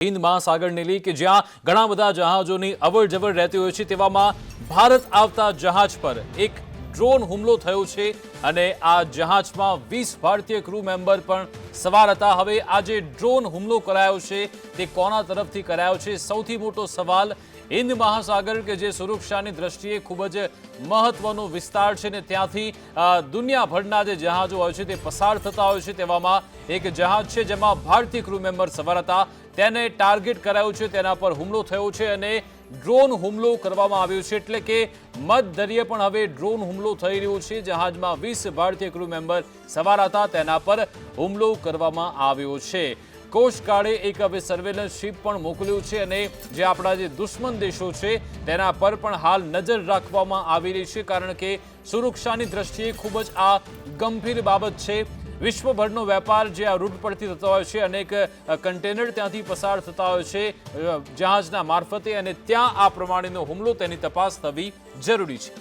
Hind મહાસાગરની leak કે જ્યાં ઘણા બધા જહાજોની અવરજવર રહેતી હોય છે તેવામાં ભારત આવતા જહાજ પર એક ડ્રોન હુમલો થયો છે અને આ જહાજમાં 20 ભારતીય ક્રૂ મેમ્બર પણ સવાર હતા। હવે આ જે ડ્રોન હુમલો કરાયો છે તે કોના તરફથી કરાયો છે? સૌથી મોટો સવાલ। હિન્દ મહાસાગર કે જે સુરક્ષાની દ્રષ્ટિએ ખૂબ જ મહત્વનો વિસ્તાર છે ને ત્યાંથી દુનિયાભરના જે જહાજો હોય છે તે પસાર થતા હોય છે તેવામાં એક જહાજ છે જેમાં ભારતીય ક્રૂ મેમ્બર સવાર હતા તેને ટાર્ગેટ કરાયું છે, તેના પર હુમલો થયો છે અને ડ્રોન હુમલો કરવામાં આવ્યો છે। એટલે કે મધદરિયે પણ હવે ડ્રોન હુમલો થઈ રહ્યો છે। જહાજમાં 20 ભારતીય ક્રૂ મેમ્બર સવાર હતા તેના પર હુમલો કરવામાં આવ્યો છે। કોસ્ટગાર્ડે એક હવે સર્વેલન્સ શિપ પણ મોકલ્યું છે અને જે આપણા જે દુશ્મન દેશો છે તેના પર પણ હાલ નજર રાખવામાં આવી રહી છે, કારણ કે સુરક્ષાની દ્રષ્ટિએ ખૂબ જ આ ગંભીર બાબત છે। વિશ્વભરનો વેપાર જે આ રૂટ પરથી થતો હોય છે, અનેક કન્ટેનર ત્યાંથી પસાર થતા હોય છે જહાજના મારફતે, અને ત્યાં આ પ્રમાણેનો હુમલો તેની તપાસ થવી જરૂરી છે।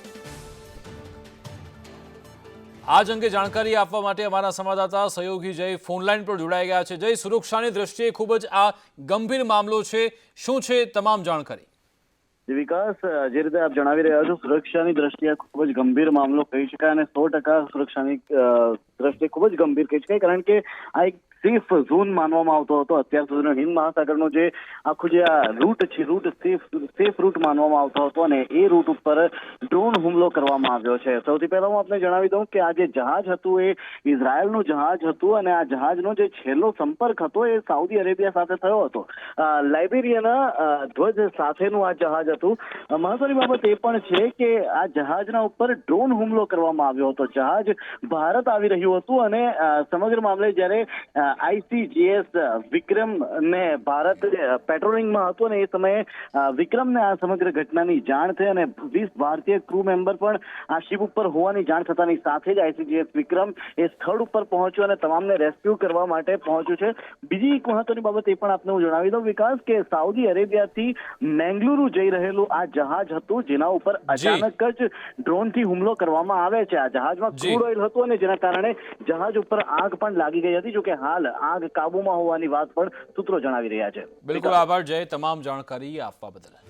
આજ અંગે જાણકારી આપવા માટે અમારા સંવાદદાતા સહયોગી જય ફોનલાઈન પર જોડાઈ ગયા છે। જય, સુરક્ષાની દ્રષ્ટિએ ખૂબ જ આ ગંભીર મામલો છે, શું છે તમામ જાણકારી? વિકાસ, જે રીતે આપ જણાવી રહ્યા છો, સુરક્ષાની દ્રષ્ટિએ ખૂબ જ ગંભીર મામલો કહી શકાય અને 100% સુરક્ષાની દ્રષ્ટિએ ખૂબ જ ગંભીર કહી શકાય, કારણ કે આ એક સેફ ઝોન માનવામાં આવતો હતો અત્યાર સુધીનો હિન્દ મહાસાગરનો જે આખું જે આ રૂટ છે, રૂટ સેફ રૂટ માનવામાં આવતો હતો અને એ રૂટ ઉપર ડ્રોન હુમલો કરવામાં આવ્યો છે। સૌથી પહેલા હું આપને જણાવી દઉં કે આ જે જહાજ હતું એ ઇઝરાયલનું જહાજ હતું અને આ જહાજનો જે છેલ્લો સંપર્ક હતો એ સાઉદી અરેબિયા સાથે થયો હતો। લાઇબેરિયાના ધ્વજ સાથેનું આ જહાજ હતું। મહત્વની બાબત એ પણ છે કે આ જહાજના ઉપર ડ્રોન હુમલો કરવામાં આવ્યો હતો। જહાજ ભારત આવી રહ્યું હતું અને સમગ્ર મામલે જ્યારે ICGS વિક્રમ ને ભારત પેટ્રોલિંગમાં હતું અને એ સમયે વિક્રમને આ સમગ્ર ઘટનાની જાણ થઈ અને 20 ભારતીય ક્રૂ મેમ્બર પણ આ શિપ ઉપર હોવાની જાણ થતાની સાથે જ ICGS વિક્રમ એ સ્થળ ઉપર પહોંચ્યું અને તમામને રેસ્ક્યુ કરવા માટે પહોંચ્યું છે। બીજી એક મહત્વની બાબત એ પણ આપને હું જણાવી દઉં વિકાસ કે સાઉદી અરેબિયાથી મેંગલુરુ જઈ રહેલું આ જહાજ હતું જેના ઉપર અચાનક જ ડ્રોનથી હુમલો કરવામાં આવે છે। આ જહાજમાં ક્રૂડ ઓઇલ હતું અને જેના કારણે જહાજ ઉપર આગ પણ લાગી ગઈ હતી, જોકે હાલ આગ કાબુમાં હોવાની વાત પણ સૂત્રો જણાવી રહ્યા છે। બિલકુલ, આભાર જય તમામ જાણકારી આપવા બદલ।